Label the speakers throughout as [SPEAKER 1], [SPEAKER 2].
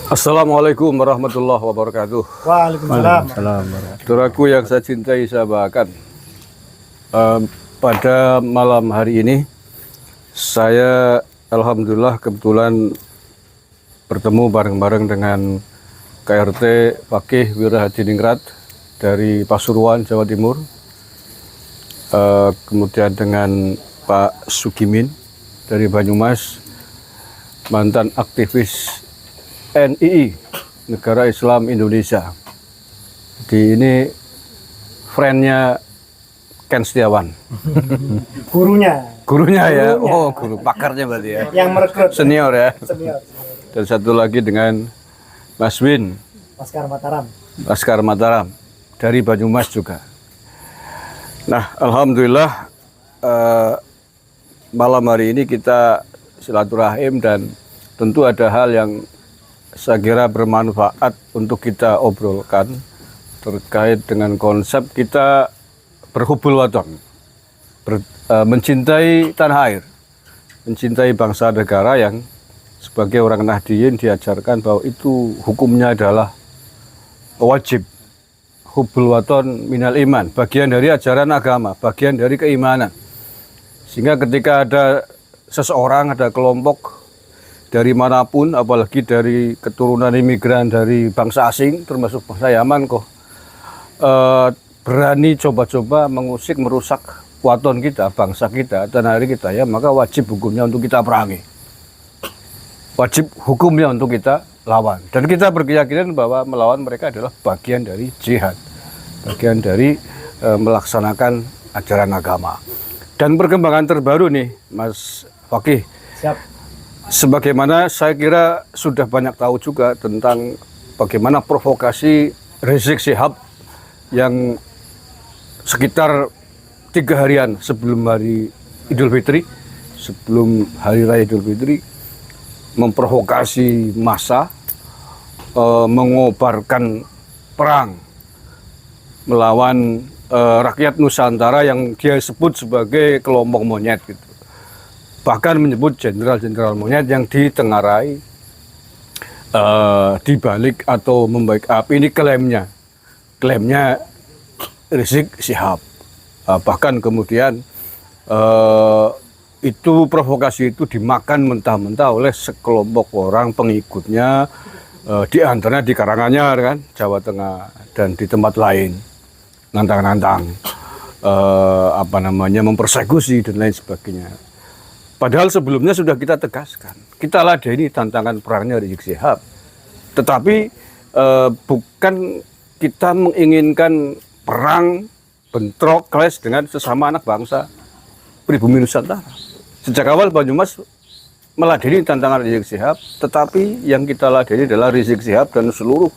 [SPEAKER 1] Assalamualaikum warahmatullahi wabarakatuh.
[SPEAKER 2] Waalaikumsalam.
[SPEAKER 1] Saudaraku yang saya cintai, saya banggakan. Pada malam hari ini, saya alhamdulillah kebetulan bertemu bareng-bareng dengan KRT Fakih Wirahadiningrat dari Pasuruan, Jawa Timur. Kemudian dengan Pak Sugimin dari Banyumas, mantan aktivis NII, Negara Islam Indonesia. Di ini friendnya Ken Setiawan. Gurunya ya, oh guru pakarnya berarti ya.
[SPEAKER 2] Yang merekrut.
[SPEAKER 1] Senior ya.
[SPEAKER 2] Senior.
[SPEAKER 1] Dan satu lagi dengan Mas Win. Laskar Mataram dari Banyumas juga. Nah, alhamdulillah malam hari ini kita silaturahim dan tentu ada hal yang saya kira bermanfaat untuk kita obrolkan terkait dengan konsep kita berhubul waton, mencintai tanah air, mencintai bangsa negara yang sebagai orang Nahdiyin diajarkan bahwa itu hukumnya adalah wajib. Hubul waton minal iman, bagian dari ajaran agama, bagian dari keimanan. Sehingga ketika ada seseorang, ada kelompok dari manapun, apalagi dari keturunan imigran dari bangsa asing, termasuk bangsa Yaman kok, berani coba-coba mengusik, merusak waton kita, bangsa kita, tanah air kita, ya maka wajib hukumnya untuk kita perangi. Wajib hukumnya untuk kita lawan. Dan kita berkeyakinan bahwa melawan mereka adalah bagian dari jihad, bagian dari melaksanakan ajaran agama. Dan perkembangan terbaru nih, Mas Fakih.
[SPEAKER 2] Siap.
[SPEAKER 1] Sebagaimana saya kira sudah banyak tahu juga tentang bagaimana provokasi Rizik Syihab yang sekitar 3 harian sebelum hari Idul Fitri, sebelum hari raya Idul Fitri, memprovokasi massa, mengobarkan perang melawan rakyat Nusantara yang dia sebut sebagai kelompok monyet gitu. Bahkan menyebut jenderal-jenderal monyet yang ditengarai, dibalik atau membackup. Ini klaimnya Rizik Syihab. Bahkan kemudian itu provokasi itu dimakan mentah-mentah oleh sekelompok orang pengikutnya, di antaranya di Karanganyar kan, Jawa Tengah, dan di tempat lain, nantang-nantang, mempersekusi dan lain sebagainya. Padahal sebelumnya sudah kita tegaskan, kita ladeni tantangan perangnya Rizik Syihab. Tetapi bukan kita menginginkan perang, bentrok, clash dengan sesama anak bangsa pribumi Nusantara. Sejak awal Banyumas meladeni tantangan Rizik Syihab, tetapi yang kita ladeni adalah Rizik Syihab dan seluruh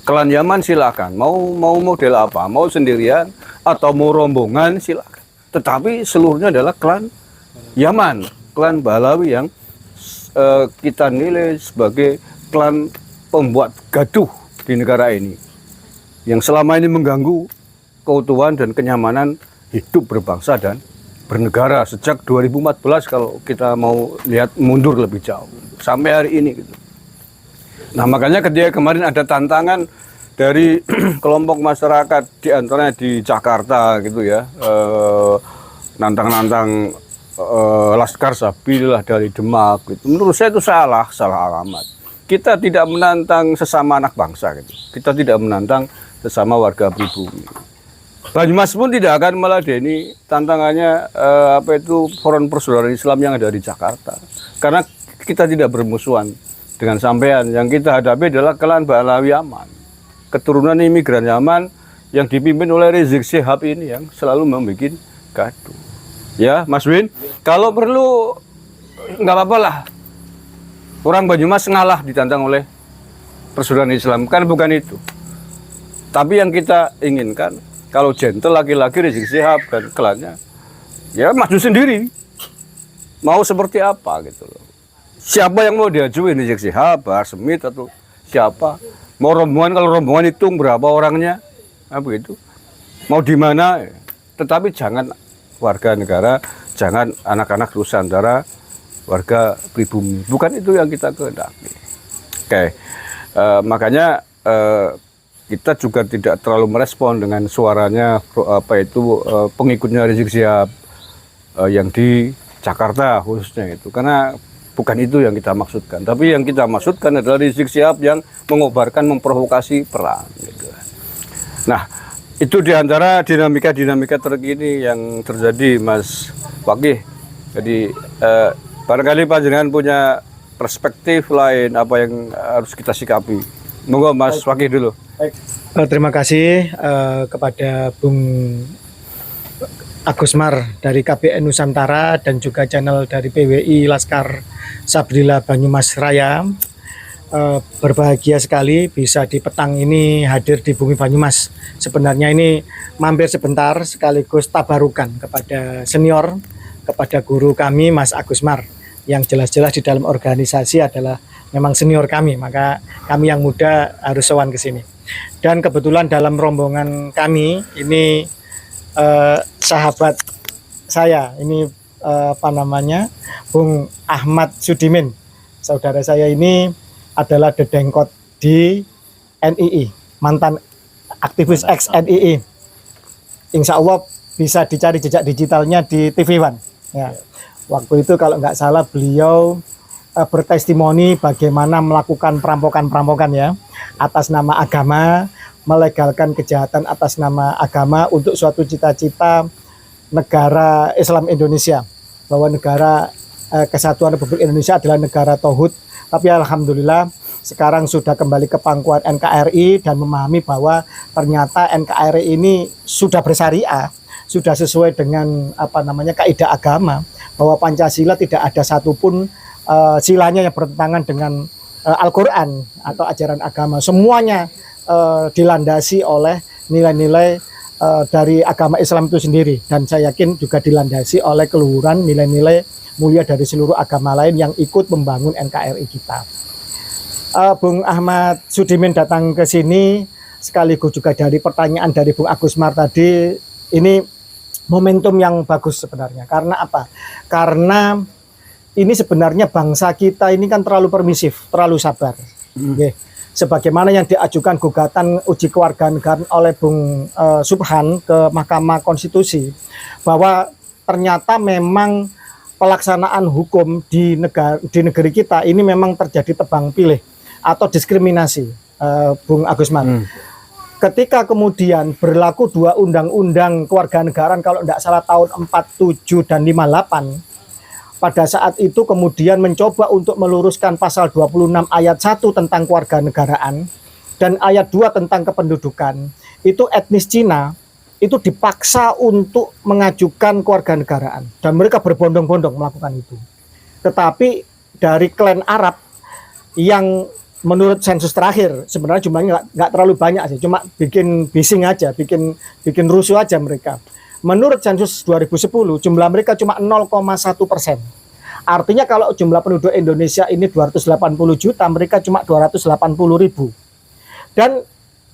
[SPEAKER 1] klan Yaman silakan. Mau model apa, mau sendirian atau mau rombongan silakan. Tetapi seluruhnya adalah klan Yaman, klan Balawi yang kita nilai sebagai klan pembuat gaduh di negara ini, yang selama ini mengganggu keutuhan dan kenyamanan hidup berbangsa dan bernegara sejak 2014 kalau kita mau lihat mundur lebih jauh sampai hari ini gitu. Nah, makanya ketika kemarin ada tantangan dari kelompok masyarakat di antaranya di Jakarta gitu ya, nantang-nantang Laskar Sabilah dari Demak gitu. Menurut saya itu salah alamat. Kita tidak menantang sesama anak bangsa gitu. Kita tidak menantang sesama warga pribumi. Banyumas pun tidak akan meladeni tantangannya Forum Persaudaraan Islam yang ada di Jakarta. Karena kita tidak bermusuhan dengan sampean. Yang kita hadapi adalah klan Balawi Yaman, keturunan imigran Yaman yang dipimpin oleh Rizik Syihab ini yang selalu membuat gaduh. Ya, Mas Win, kalau perlu nggak apa-apa lah. Orang Banyumas ngalah ditantang oleh Persaudaraan Islam, kan bukan itu. Tapi yang kita inginkan, kalau gentle laki-laki Rizik Syihab dan klannya, ya maju sendiri. Mau seperti apa gitu loh. Siapa yang mau diajuin, Rizik Syihab, Bahar Smith atau siapa? Mau rombongan, kalau rombongan hitung berapa orangnya, begitu. Mau di mana? Tetapi jangan warga negara, jangan anak-anak Nusantara, warga pribumi. Bukan itu yang kita kehendaki. Oke. Makanya kita juga tidak terlalu merespon dengan suaranya pengikutnya Rizik Syihab yang di Jakarta khususnya itu, karena bukan itu yang kita maksudkan. Tapi yang kita maksudkan adalah Rizik Syihab yang mengobarkan, memprovokasi perang. Gitu. Nah, itu diantara dinamika-dinamika terkini yang terjadi, Mas Fakih. Jadi barangkali panjenengan punya perspektif lain apa yang harus kita sikapi. Monggo Mas Fakih dulu.
[SPEAKER 2] Baik. Terima kasih kepada Bung Agusmar dari KBN Nusantara dan juga channel dari PWI Laskar Sabrila Banyumas Raya. Berbahagia sekali bisa di petang ini hadir di Bumi Banyumas. Sebenarnya ini mampir sebentar sekaligus tabarukan kepada senior, kepada guru kami Mas Agusmar, yang jelas-jelas di dalam organisasi adalah memang senior kami, maka kami yang muda harus sowan ke sini. Dan kebetulan dalam rombongan kami ini sahabat saya ini Bung Ahmad Sudimin, saudara saya ini adalah dedengkot di NII, mantan aktivis ex NII. Insya Allah bisa dicari jejak digitalnya di TV One. Ya. Waktu itu kalau nggak salah beliau bertestimoni bagaimana melakukan perampokan-perampokan ya atas nama agama, melegalkan kejahatan atas nama agama untuk suatu cita-cita negara Islam Indonesia, bahwa negara Kesatuan Republik Indonesia adalah negara tauhid. Tapi alhamdulillah sekarang sudah kembali ke pangkuan NKRI dan memahami bahwa ternyata NKRI ini sudah bersyariah, sudah sesuai dengan kaidah agama, bahwa Pancasila tidak ada satupun silanya yang bertentangan dengan Al-Quran atau ajaran agama. Semuanya dilandasi oleh nilai-nilai dari agama Islam itu sendiri, dan saya yakin juga dilandasi oleh keluhuran nilai-nilai mulia dari seluruh agama lain yang ikut membangun NKRI kita. Bung Ahmad Sudimin datang ke sini sekaligus juga dari pertanyaan dari Bung Agusmar tadi, ini momentum yang bagus sebenarnya. Karena apa? Karena ini sebenarnya bangsa kita ini kan terlalu permisif, terlalu sabar. Sebagaimana yang diajukan gugatan uji kewarganegaraan oleh Bung Subhan ke Mahkamah Konstitusi, bahwa ternyata memang pelaksanaan hukum di negeri kita ini memang terjadi tebang pilih atau diskriminasi, Bung Agusman. Ketika kemudian berlaku dua undang-undang kewarganegaraan, kalau tidak salah tahun 47 dan 58, pada saat itu kemudian mencoba untuk meluruskan pasal 26 ayat 1 tentang kewarganegaraan dan ayat 2 tentang kependudukan. Itu etnis Cina itu dipaksa untuk mengajukan kewarganegaraan dan mereka berbondong-bondong melakukan itu. Tetapi dari klan Arab yang menurut sensus terakhir sebenarnya jumlahnya nggak terlalu banyak sih, cuma bikin bising aja, bikin rusuh aja mereka. Menurut sensus 2010 jumlah mereka cuma 0,1%. Artinya kalau jumlah penduduk Indonesia ini 280 juta, mereka cuma 280.000. Dan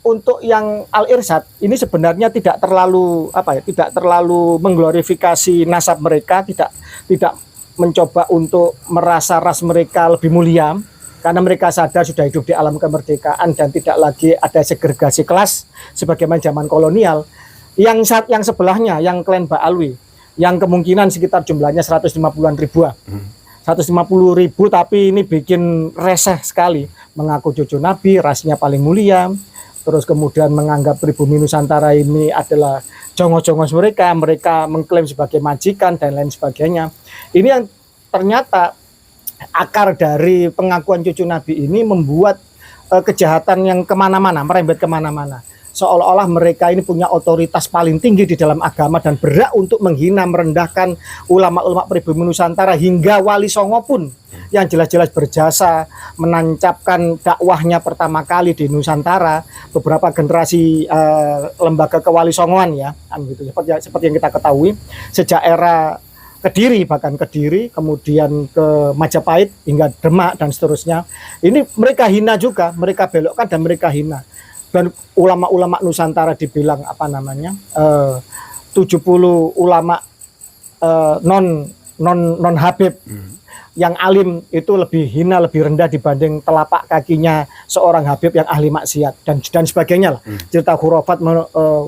[SPEAKER 2] untuk yang Al-Irsyad ini sebenarnya tidak terlalu tidak terlalu mengglorifikasi nasab mereka, tidak mencoba untuk merasa ras mereka lebih mulia, karena mereka sadar sudah hidup di alam kemerdekaan dan tidak lagi ada segregasi kelas sebagaimana zaman kolonial. Yang sebelahnya, yang klan Ba'alwi, yang kemungkinan sekitar jumlahnya 150-an ribuan. 150.000 tapi ini bikin reseh sekali. Mengaku cucu Nabi, rasnya paling mulia. Terus kemudian menganggap pribumi Nusantara ini adalah jongos-jongos mereka. Mereka mengklaim sebagai majikan dan lain sebagainya. Ini yang ternyata akar dari pengakuan cucu Nabi ini membuat kejahatan yang kemana-mana, merembet kemana-mana. Seolah-olah mereka ini punya otoritas paling tinggi di dalam agama dan berhak untuk menghina, merendahkan ulama-ulama pribumi Nusantara, hingga Wali Songo pun yang jelas-jelas berjasa menancapkan dakwahnya pertama kali di Nusantara, beberapa generasi lembaga kewali songoan ya, gitu. Seperti yang kita ketahui sejak era Kediri, bahkan Kediri, kemudian ke Majapahit hingga Demak dan seterusnya. Ini mereka hina juga, mereka belokkan dan mereka hina. Dan ulama-ulama Nusantara dibilang 70 ulama non Habib, yang alim itu lebih hina, lebih rendah dibanding telapak kakinya seorang Habib yang ahli maksiat dan sebagainya lah. Cerita khurafat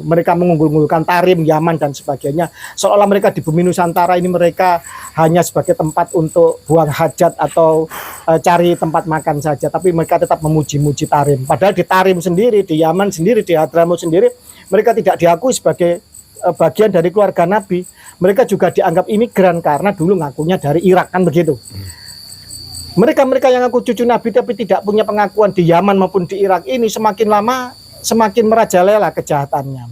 [SPEAKER 2] mereka mengunggul-unggulkan Tarim, Yaman dan sebagainya. Seolah mereka di bumi Nusantara ini mereka hanya sebagai tempat untuk buang hajat atau cari tempat makan saja, tapi mereka tetap memuji-muji Tarim. Padahal di Tarim sendiri, di Yaman sendiri, di Hadramaut sendiri, mereka tidak diakui sebagai bagian dari keluarga Nabi. Mereka juga dianggap imigran karena dulu ngakunya dari Irak, kan begitu. Mereka-mereka yang ngaku cucu Nabi tapi tidak punya pengakuan di Yaman maupun di Irak ini semakin lama semakin merajalela kejahatannya.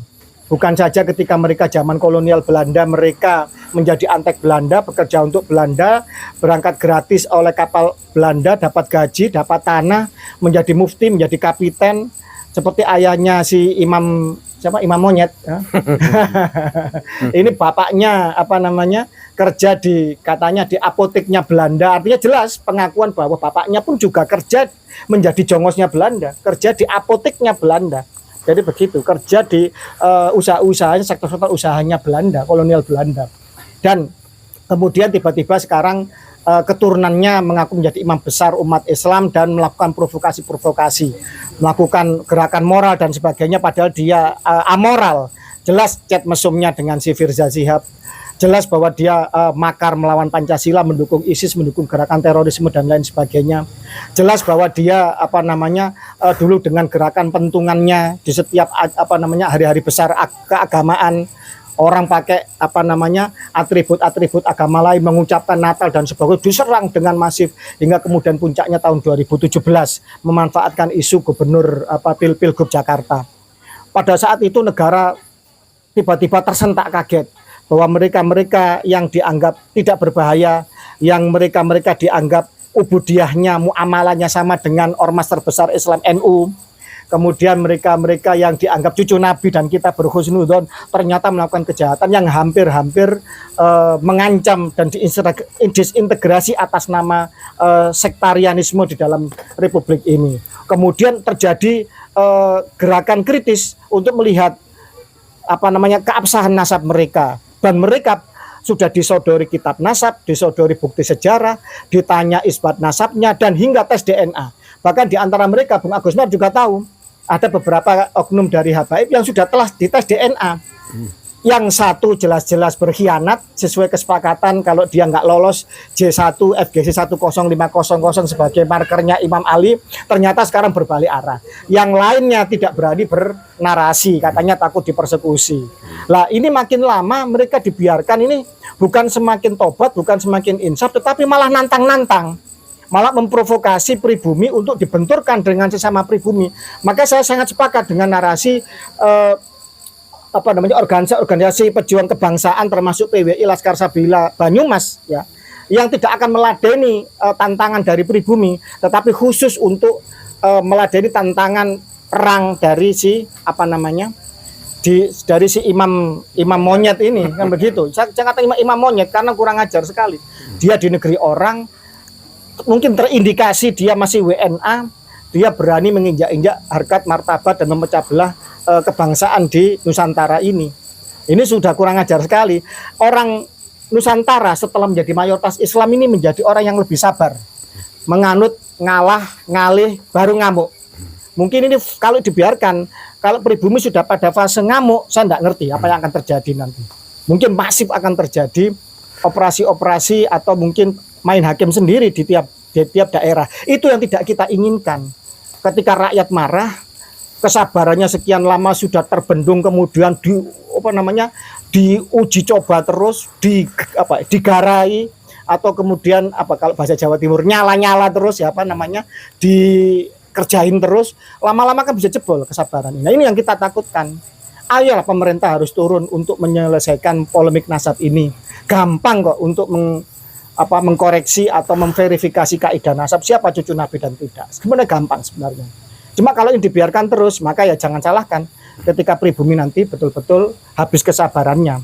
[SPEAKER 2] Bukan saja ketika mereka zaman kolonial Belanda, mereka menjadi antek Belanda, bekerja untuk Belanda, berangkat gratis oleh kapal Belanda, dapat gaji, dapat tanah, menjadi mufti, menjadi kapiten, seperti ayahnya si Imam Imam Monyet. Ini bapaknya kerja katanya di apoteknya Belanda. Artinya jelas pengakuan bahwa bapaknya pun juga kerja menjadi jongosnya Belanda, kerja di apoteknya Belanda. Jadi begitu, kerja di usaha-usahanya, sektor-sektor usahanya Belanda, kolonial Belanda. Dan kemudian tiba-tiba sekarang keturunannya mengaku menjadi imam besar umat Islam dan melakukan provokasi-provokasi, melakukan gerakan moral dan sebagainya, padahal dia amoral. Jelas chat mesumnya dengan si Firza Shihab, jelas bahwa dia makar melawan Pancasila, mendukung ISIS, mendukung gerakan terorisme dan lain sebagainya. Jelas bahwa dia dulu dengan gerakan pentungannya di setiap hari-hari besar keagamaan, orang pakai atribut-atribut agama lain, mengucapkan Natal dan sebagainya, diserang dengan masif hingga kemudian puncaknya tahun 2017 memanfaatkan isu gubernur Pilgub Jakarta. Pada saat itu negara tiba-tiba tersentak kaget bahwa mereka-mereka yang dianggap tidak berbahaya, yang mereka-mereka dianggap ubudiyahnya, muamalahnya sama dengan ormas terbesar Islam NU, kemudian mereka-mereka yang dianggap cucu Nabi dan kita berhusnudzon ternyata melakukan kejahatan yang hampir-hampir mengancam dan disintegrasi atas nama sektarianisme di dalam republik ini. Kemudian terjadi gerakan kritis untuk melihat keabsahan nasab mereka, dan mereka sudah disodori kitab nasab, disodori bukti sejarah, ditanya isbat nasabnya dan hingga tes DNA. Bahkan di antara mereka Bung Agus Mar juga tahu ada beberapa oknum dari habaib yang telah dites DNA. Yang satu jelas-jelas berkhianat sesuai kesepakatan, kalau dia nggak lolos J1 FGC 10500 sebagai markernya Imam Ali, ternyata sekarang berbalik arah. Yang lainnya tidak berani bernarasi, katanya takut dipersekusi. Lah ini makin lama mereka dibiarkan, ini bukan semakin tobat, bukan semakin insaf, tetapi malah nantang-nantang, malah memprovokasi pribumi untuk dibenturkan dengan sesama pribumi. Maka saya sangat sepakat dengan narasi organisasi pejuang kebangsaan termasuk PWI Laskar Sabila Banyumas ya, yang tidak akan meladeni tantangan dari pribumi, tetapi khusus untuk meladeni tantangan perang dari si dari si imam monyet ini, kan begitu. Saya kata imam monyet karena kurang ajar sekali. Dia di negeri orang, mungkin terindikasi dia masih WNA, dia berani menginjak-injak harkat martabat dan memecah belah kebangsaan di Nusantara ini. Ini sudah kurang ajar sekali. Orang Nusantara setelah menjadi mayoritas Islam ini menjadi orang yang lebih sabar, menganut, ngalah, ngalih, baru ngamuk. Mungkin ini kalau dibiarkan, kalau pribumi sudah pada fase ngamuk, saya tidak ngerti apa yang akan terjadi nanti. Mungkin masif akan terjadi operasi-operasi atau mungkin main hakim sendiri di tiap daerah. Itu yang tidak kita inginkan. Ketika rakyat marah, kesabarannya sekian lama sudah terbendung, kemudian diuji coba terus, digarai, atau kemudian kalau bahasa Jawa Timur nyala-nyala terus dikerjain terus, lama-lama kan bisa jebol kesabaran. Nah ini yang kita takutkan. Ayolah pemerintah harus turun untuk menyelesaikan polemik nasab ini. Gampang kok untuk mengkoreksi atau memverifikasi kaidah nasab siapa cucu Nabi dan tidak. Sebenarnya gampang sebenarnya. Cuma kalau ini dibiarkan terus, maka ya jangan salahkan ketika pribumi nanti betul-betul habis kesabarannya.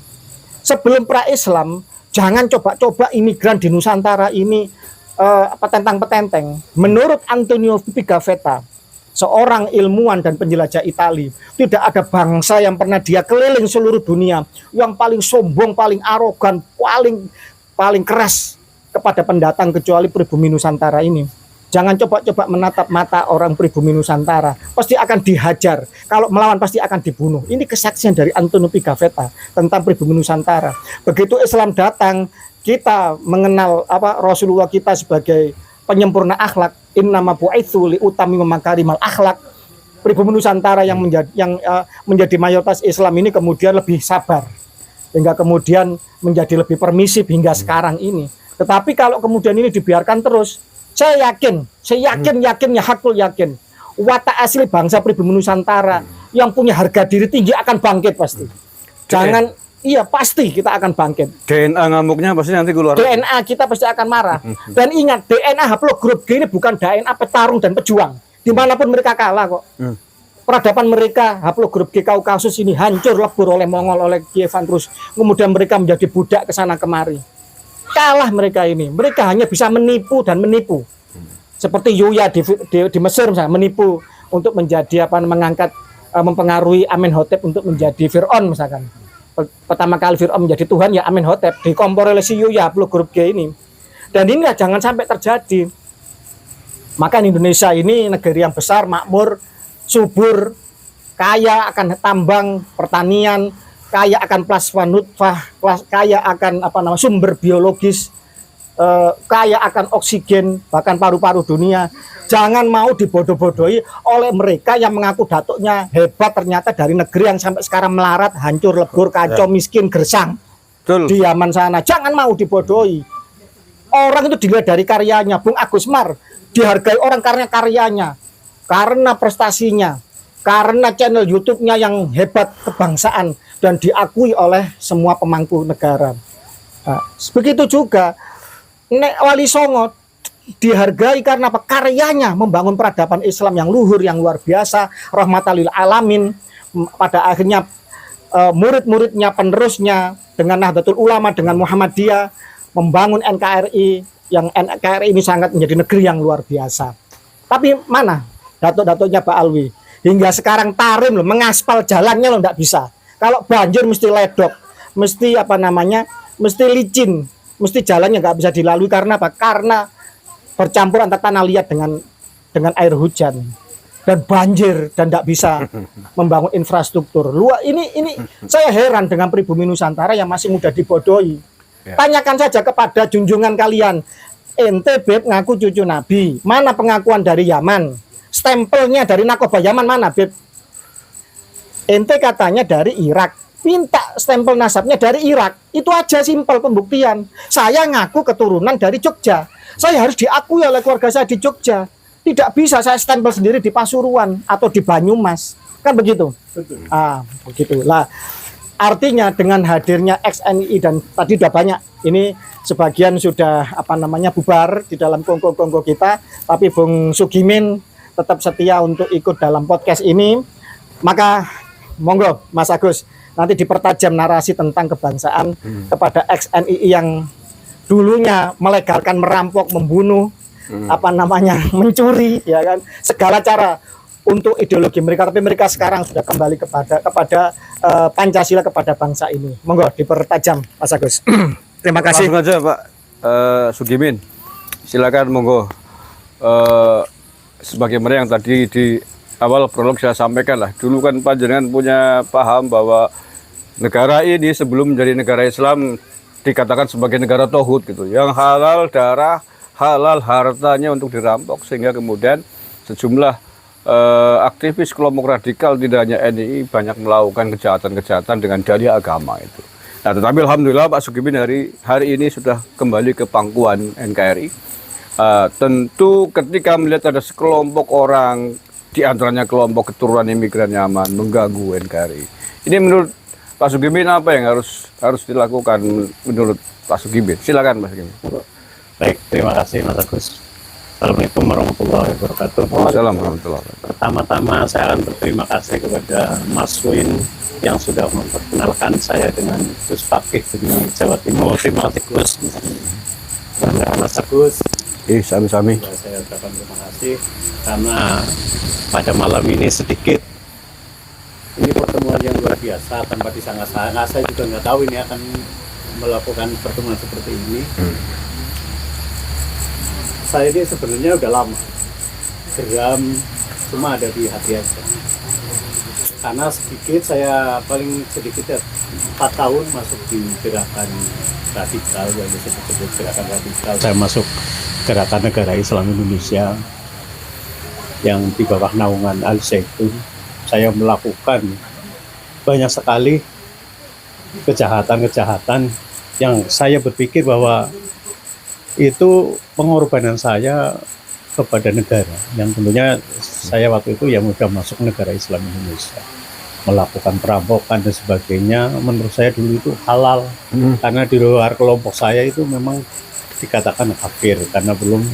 [SPEAKER 2] Sebelum pra-Islam, jangan coba-coba imigran di Nusantara ini petentang-petenteng. Menurut Antonio Pigafetta, seorang ilmuwan dan penjelajah Itali, tidak ada bangsa yang pernah dia keliling seluruh dunia yang paling sombong, paling arogan, paling keras kepada pendatang kecuali pribumi Nusantara ini. Jangan coba-coba menatap mata orang pribumi Nusantara, pasti akan dihajar. Kalau melawan pasti akan dibunuh. Ini kesaksian dari Antonio Pigafetta tentang pribumi Nusantara. Begitu Islam datang, kita mengenal Rasulullah kita sebagai penyempurna akhlak. Innama bu'itsu li utami makarimal akhlak. Pribumi Nusantara yang menjadi mayoritas Islam ini kemudian lebih sabar, hingga kemudian menjadi lebih permisif hingga sekarang ini. Tetapi kalau kemudian ini dibiarkan terus, saya yakinnya hakul yakin, watak asli bangsa pribumi Nusantara yang punya harga diri tinggi akan bangkit pasti. Jangan, iya pasti kita akan bangkit.
[SPEAKER 1] DNA ngamuknya pasti nanti keluar.
[SPEAKER 2] DNA kita pasti akan marah. Dan ingat, DNA haplogrup G ini bukan DNA petarung dan pejuang. Dimanapun mereka kalah kok. Peradaban mereka, haplogrup G Kaukasus ini hancur lebur oleh Mongol, oleh Kievan terus. Kemudian mereka menjadi budak ke sana kemari. Kalah mereka ini. Mereka hanya bisa menipu dan menipu. Seperti Yuya di Mesir misalnya, menipu untuk menjadi mengangkat, mempengaruhi Amenhotep untuk menjadi Fir'aun misalkan. Pertama kali Fir'aun menjadi Tuhan ya Amenhotep, dikompor oleh si Yuya haplogrup G ini. Dan inilah jangan sampai terjadi. Maka Indonesia ini negeri yang besar, makmur, subur, kaya akan tambang, pertanian, kaya akan plasma nutfah, kaya akan sumber biologis, kaya akan oksigen, bahkan paru-paru dunia. Jangan mau dibodoh-bodohi oleh mereka yang mengaku datuknya hebat, ternyata dari negeri yang sampai sekarang melarat, hancur, lebur, kacau, miskin, gersang.
[SPEAKER 1] Betul.
[SPEAKER 2] Di Yaman sana. Jangan mau dibodohi. Orang itu dilihat dari karyanya. Bung Agus Mar dihargai orang karena karyanya, karena prestasinya, karena channel YouTube-nya yang hebat kebangsaan dan diakui oleh semua pemangku negara. Nah, begitu juga Nek Wali Songo dihargai karena karyanya membangun peradaban Islam yang luhur, yang luar biasa, rahmatan lil alamin. Pada akhirnya murid-muridnya, penerusnya dengan Nahdlatul Ulama, dengan Muhammadiyah membangun NKRI, yang NKRI ini sangat menjadi negeri yang luar biasa. Tapi mana datuk-datuknya Pak Alwi? Hingga sekarang Tarim loh, mengaspal jalannya loh enggak bisa. Kalau banjir mesti ledok, mesti mesti licin, mesti jalannya nggak bisa dilalui karena apa? Karena bercampur antara tanah liat dengan air hujan dan banjir dan tidak bisa membangun infrastruktur. Ini saya heran dengan pribumi Nusantara yang masih mudah dibodohi. Tanyakan saja kepada junjungan kalian. Ente Beb ngaku cucu Nabi. Mana pengakuan dari Yaman? Stempelnya dari Nakoba Yaman mana Beb? Ente katanya dari Irak. Minta stempel nasabnya dari Irak. Itu aja simpel pembuktian. Saya ngaku keturunan dari Jogja. Saya harus diakui oleh keluarga saya di Jogja. Tidak bisa saya stempel sendiri di Pasuruan atau di Banyumas. Kan begitu? Betul. Begitulah. Artinya dengan hadirnya XNI dan tadi sudah banyak, ini sebagian sudah bubar di dalam kongko-kongko kita, tapi Bung Sugimin tetap setia untuk ikut dalam podcast ini. Maka monggo Mas Agus nanti dipertajam narasi tentang kebangsaan kepada XNI yang dulunya melegalkan merampok, membunuh, mencuri, ya kan, segala cara untuk ideologi mereka, tapi mereka sekarang sudah kembali kepada Pancasila, kepada bangsa ini. Monggo dipertajam Mas Agus. Terima kasih.
[SPEAKER 1] Langsung aja Pak Sugimin, silakan monggo. Sebagaimana yang tadi di awal prolog saya sampaikan lah, dulu kan panjenengan punya paham bahwa negara ini sebelum menjadi negara Islam dikatakan sebagai negara tauhid gitu, yang halal darah, halal hartanya untuk dirampok, sehingga kemudian sejumlah aktivis kelompok radikal tidak hanya NII banyak melakukan kejahatan-kejahatan dengan dalih agama itu. Nah, tetapi alhamdulillah Pak Sugimin hari ini sudah kembali ke pangkuan NKRI. Tentu ketika melihat ada sekelompok orang, di antaranya kelompok keturunan imigran Yaman mengganggu NKRI. Ini menurut Pak Sugimin apa yang harus dilakukan menurut Pak Sugimin? Silakan Pak Sugimin.
[SPEAKER 3] Baik, terima kasih Mas Agus. Assalamualaikum warahmatullahi wabarakatuh.
[SPEAKER 1] Waalaikumsalam warahmatullahi wabarakatuh.
[SPEAKER 3] Pertama-tama saya akan berterima kasih kepada Mas Win yang sudah memperkenalkan saya dengan Gus Fakih di Jawa Timur. Terima kasih Gus. Mas Agus.
[SPEAKER 1] Sami-sami.
[SPEAKER 3] Saya ucapkan terima kasih karena pada malam ini sedikit. Ini pertemuan yang luar biasa tanpa disangka-sangka. Saya juga nggak tahu ini akan melakukan pertemuan seperti ini. saya ini sebenarnya udah lama geram, cuma ada di hati aja. Karena sedikit, saya paling sedikit ya 4 tahun masuk di gerakan radikal, yang disebut gerakan radikal. Saya masuk gerakan negara Islam Indonesia yang di bawah naungan Al Zaitun. Saya melakukan banyak sekali kejahatan-kejahatan yang saya berpikir bahwa itu pengorbanan saya kepada negara, yang tentunya saya waktu itu yang udah masuk negara Islam Indonesia, melakukan perampokan dan sebagainya. Menurut saya dulu itu halal, karena di luar kelompok saya itu memang dikatakan kafir karena belum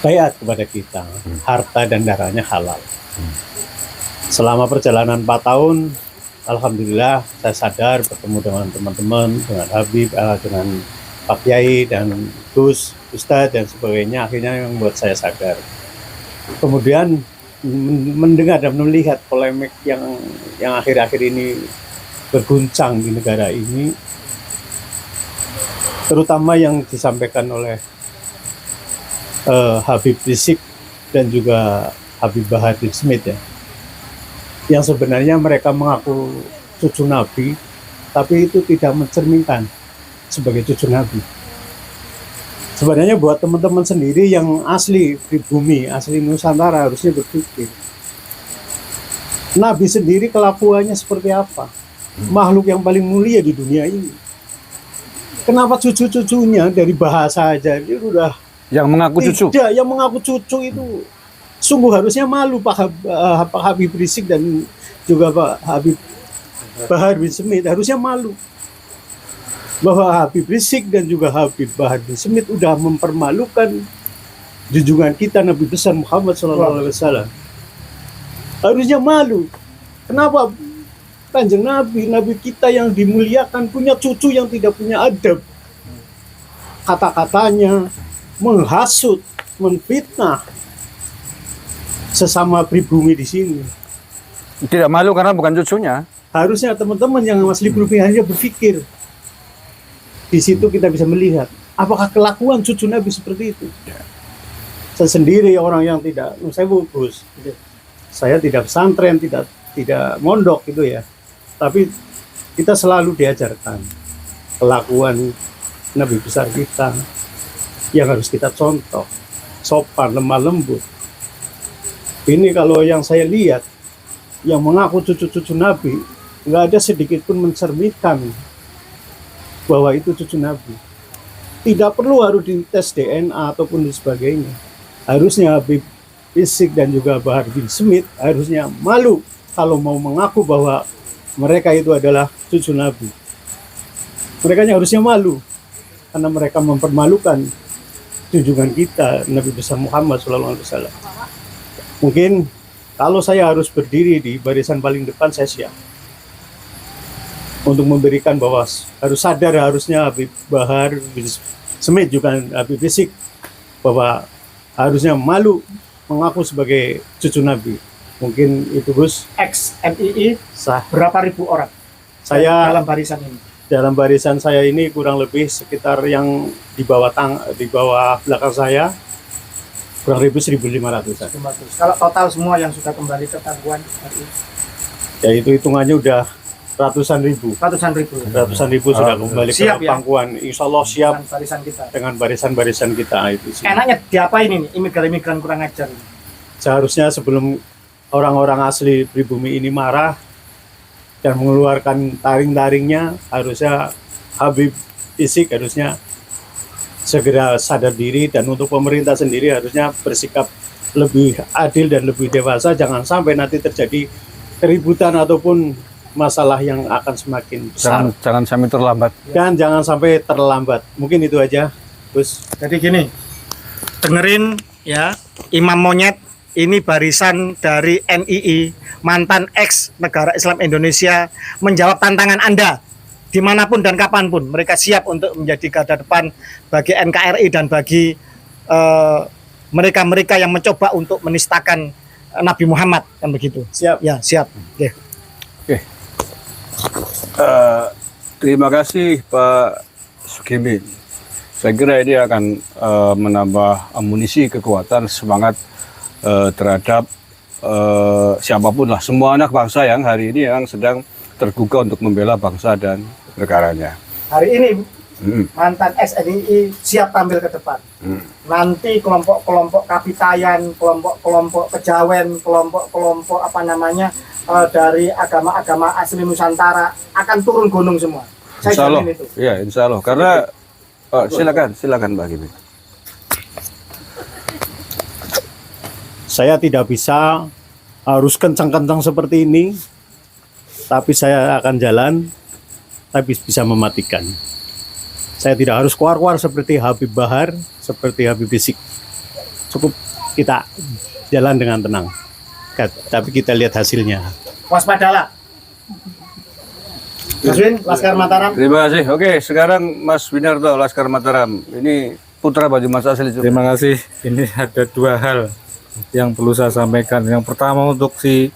[SPEAKER 3] bayat kepada kita, harta dan darahnya halal. Selama perjalanan 4 tahun, alhamdulillah saya sadar, bertemu dengan teman-teman, dengan Habib, dengan Pak Kiai dan Gus, Ustadz dan sebagainya, akhirnya yang membuat saya sadar. Kemudian mendengar dan melihat polemik yang akhir-akhir ini berguncang di negara ini, terutama yang disampaikan oleh Habib Rizik dan juga Habib Bahar bin Smith, ya, yang sebenarnya mereka mengaku cucu Nabi, tapi itu tidak mencerminkan sebagai cucu Nabi. Sebenarnya buat teman-teman sendiri yang asli pribumi, asli Nusantara, harusnya berpikir, Nabi sendiri kelakuannya seperti apa? Makhluk yang paling mulia di dunia ini. Kenapa cucu-cucunya dari bahasa aja itu udah
[SPEAKER 1] Yang mengaku cucu.
[SPEAKER 3] tidak, yang mengaku cucu itu sungguh harusnya malu Pak Habib Rizik dan juga Pak Habib Bahar bin Smith, harusnya malu bahwa Habib Rizik dan juga Habib Bahar bin Smith udah mempermalukan junjungan kita Nabi besar Muhammad SAW. Harusnya malu. Kenapa? Kanjeng Nabi kita yang dimuliakan punya cucu yang tidak punya adab. Kata-katanya menghasut, menfitnah sesama pribumi di sini.
[SPEAKER 1] Tidak malu karena bukan cucunya.
[SPEAKER 3] Harusnya teman-teman yang asli pribumi hanya berpikir. Di situ kita bisa melihat apakah kelakuan cucu Nabi seperti itu. Saya sendiri orang yang tidak, saya bagus. Saya tidak pesantren, tidak mondok gitu ya. Tapi kita selalu diajarkan kelakuan Nabi besar kita yang harus kita contoh, sopan, lemah lembut. Ini kalau yang saya lihat, yang mengaku cucu-cucu Nabi, nggak ada sedikit pun mencerminkan bahwa itu cucu Nabi. Tidak perlu harus dites DNA ataupun sebagainya. Harusnya Habib Rizik dan juga Bahar bin Smith harusnya malu kalau mau mengaku bahwa mereka itu adalah cucu Nabi. Mereka harusnya malu karena mereka mempermalukan junjungan kita Nabi besar Muhammad SAW. Mungkin kalau saya harus berdiri di barisan paling depan, saya siap untuk memberikan bahwa harus sadar, harusnya Habib Bahar bin Smith juga Habib Rizik bahwa harusnya malu mengaku sebagai cucu Nabi. Mungkin itu Gus.
[SPEAKER 2] XNII
[SPEAKER 3] Sah.
[SPEAKER 2] berapa ribu orang
[SPEAKER 3] Saya
[SPEAKER 2] dalam barisan ini?
[SPEAKER 3] dalam barisan saya ini kurang lebih sekitar yang di bawah belakang saya kurang lebih 1.500-an.
[SPEAKER 2] Kalau total semua yang sudah kembali ke tanggungan RI,
[SPEAKER 3] Ya itu hitungannya udah ratusan ribu
[SPEAKER 2] ratusan ribu
[SPEAKER 3] sudah kembali ke
[SPEAKER 2] Siap, ya?
[SPEAKER 3] pangkuan. Insya Allah siap
[SPEAKER 2] dengan barisan kita.
[SPEAKER 3] dengan barisan-barisan kita itu sih.
[SPEAKER 2] Enaknya diapain ini imigran kurang ajar?
[SPEAKER 3] Seharusnya sebelum orang-orang asli pribumi ini marah dan mengeluarkan taring-taringnya, harusnya Habib Rizik harusnya segera sadar diri, dan untuk pemerintah sendiri harusnya bersikap lebih adil dan lebih dewasa. Jangan sampai nanti terjadi keributan ataupun masalah yang akan semakin besar.
[SPEAKER 1] Jangan sampai terlambat.
[SPEAKER 3] Dan jangan sampai terlambat. Mungkin itu aja, Gus.
[SPEAKER 2] Jadi gini, dengerin ya, Imam Monyet ini barisan dari NII, mantan ex negara Islam Indonesia, menjawab tantangan Anda dimanapun dan kapanpun. Mereka siap untuk menjadi garda depan bagi NKRI dan bagi mereka-mereka yang mencoba untuk menistakan Nabi Muhammad, kan begitu.
[SPEAKER 3] Siap.
[SPEAKER 2] Ya, siap. Oke.
[SPEAKER 1] Terima kasih Pak Sugimin. Saya kira ini akan menambah amunisi, kekuatan, semangat terhadap siapapun lah, semua anak bangsa yang hari ini yang sedang tergugah untuk membela bangsa dan negaranya.
[SPEAKER 2] Hari ini mantan ex-NII siap tampil ke depan. Nanti kelompok-kelompok kapitayan, kelompok-kelompok kejawen, kelompok-kelompok apa namanya dari agama-agama asli Nusantara akan turun gunung semua. Saya
[SPEAKER 1] Insya Allah,
[SPEAKER 2] jamin itu.
[SPEAKER 1] ya insya Allah. Karena silakan Mbak Gibi.
[SPEAKER 3] Saya tidak bisa harus kencang-kencang seperti ini, tapi saya akan jalan, tapi bisa mematikan. Saya tidak harus keluar-keluar seperti Habib Bahar, seperti Habib Rizik. Cukup kita jalan dengan tenang. Tapi kita lihat hasilnya.
[SPEAKER 2] Waspadalah. Mas Win, Laskar Mataram.
[SPEAKER 1] Terima kasih. Oke, sekarang Mas Winarto, Laskar Mataram. Ini putra Baju Mas Asli.
[SPEAKER 4] Terima kasih. Ini ada dua hal yang perlu saya sampaikan. Yang pertama untuk si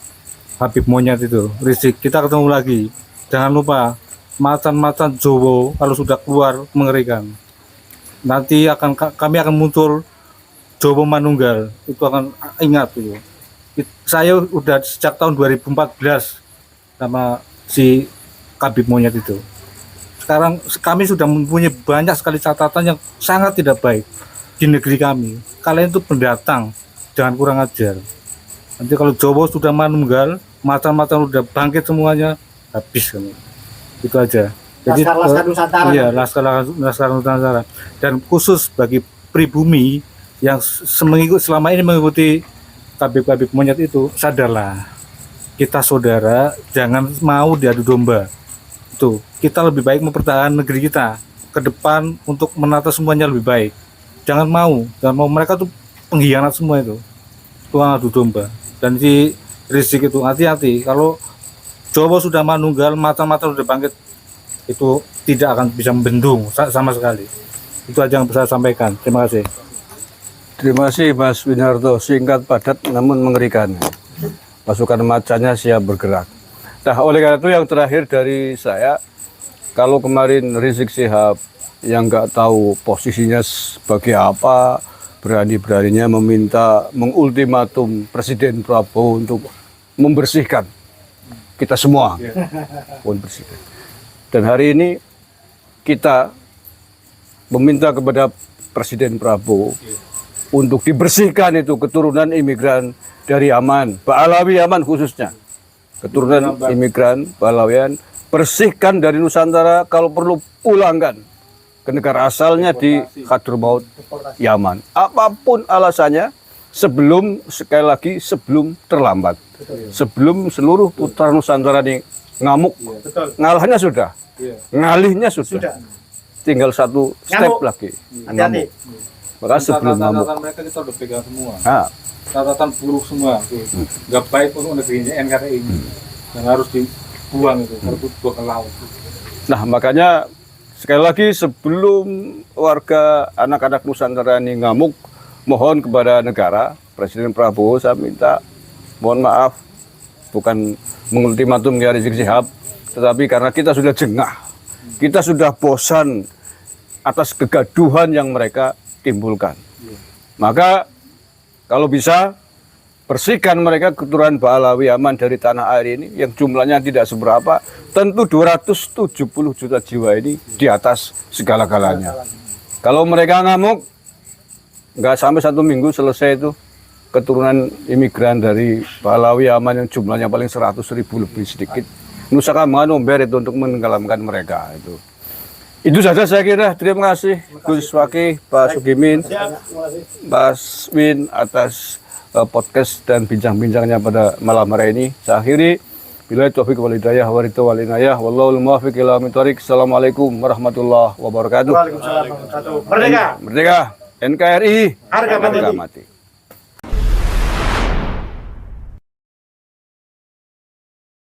[SPEAKER 4] Habib Monyet itu, Rizik, kita ketemu lagi. Jangan lupa, macan-macan Jowo kalau sudah keluar mengerikan. Nanti kami akan muncul Jowo Manunggal. Itu akan ingat itu. Saya udah sejak tahun 2014 sama si Habib Monyet itu. Sekarang kami sudah mempunyai banyak sekali catatan yang sangat tidak baik di negeri kami. Kalian itu pendatang, jangan kurang ajar. Nanti kalau Jowo sudah manunggal, macam-macam sudah bangkit semuanya, habis kami. Itu aja. Jadi
[SPEAKER 2] Laskar Nusantara.
[SPEAKER 4] Iya, Laskar Nusantara. Dan khusus bagi pribumi yang selama ini mengikuti Habib Monyet itu, sadarlah. Kita saudara, jangan mau diadu domba. Itu, kita lebih baik mempertahankan negeri kita ke depan untuk menata semuanya lebih baik. Jangan mau mereka tuh pengkhianat semua itu. Tuang adu domba. Dan si Rizik itu hati-hati, kalau Jowo sudah manunggal, mata-mata sudah bangkit, itu tidak akan bisa membendung sama sekali. Itu aja yang bisa saya sampaikan. Terima kasih.
[SPEAKER 1] Terima kasih Mas Winarto, singkat padat namun mengerikan. Pasukan macannya siap bergerak. Nah, oleh karena itu yang terakhir dari saya, kalau kemarin Rizik Syihab yang nggak tahu posisinya sebagai apa, berani-beraninya meminta mengultimatum Presiden Prabowo untuk membersihkan kita semua, membersihkan. Dan hari ini kita meminta kepada Presiden Prabowo untuk dibersihkan itu keturunan imigran dari Yaman, Pahlawi Yaman khususnya. Keturunan imigran, Pahlawian, bersihkan dari Nusantara, kalau perlu pulangkan ke negara asalnya di Hadramaut, Yaman. Apapun alasannya, sekali lagi sebelum terlambat. Sebelum seluruh putra Nusantara ini ngamuk, ngalahnya sudah, ngalihnya sudah. Tinggal satu step lagi, ngamuk. Maka sebelum ngamuk,
[SPEAKER 4] Mereka kita udah pegang semua.
[SPEAKER 1] nah,
[SPEAKER 4] Catatan buruk semua, nggak baik untuk negeri ini, NKRI ini, yang harus dibuang itu, harus dibuang ke laut.
[SPEAKER 1] nah makanya sekali lagi sebelum warga anak-anak Nusantara ini ngamuk, mohon kepada negara, Presiden Prabowo saya minta, mohon maaf, bukan mengultimatum ya Rizik Syihab, tetapi karena kita sudah jengah, kita sudah bosan atas kegaduhan yang mereka timbulkan. Maka kalau bisa bersihkan mereka keturunan Pahlawi Yaman dari tanah air ini yang jumlahnya tidak seberapa, tentu 270 juta jiwa ini di atas segala-galanya. Kalau mereka ngamuk, nggak sampai 1 minggu selesai itu keturunan imigran dari Pahlawi Yaman yang jumlahnya paling 100.000 lebih sedikit. Nusa Kambangan Omber itu untuk menenggelamkan mereka itu. Itu saja saya kira. Terima kasih Gus Fakih, Pak Sugimin, Mas Win atas podcast dan bincang-bincangnya pada malam hari ini. Saya akhiri. Billahi taufiq wal hidayah wa ridho wal inayah. Wallahul muwaffiq ila aqwamit thoriq. Assalamualaikum warahmatullahi wabarakatuh.
[SPEAKER 2] Waalaikumsalam warahmatullahi wabarakatuh. Merdeka.
[SPEAKER 1] Merdeka. NKRI
[SPEAKER 2] Harga mati.
[SPEAKER 1] mati.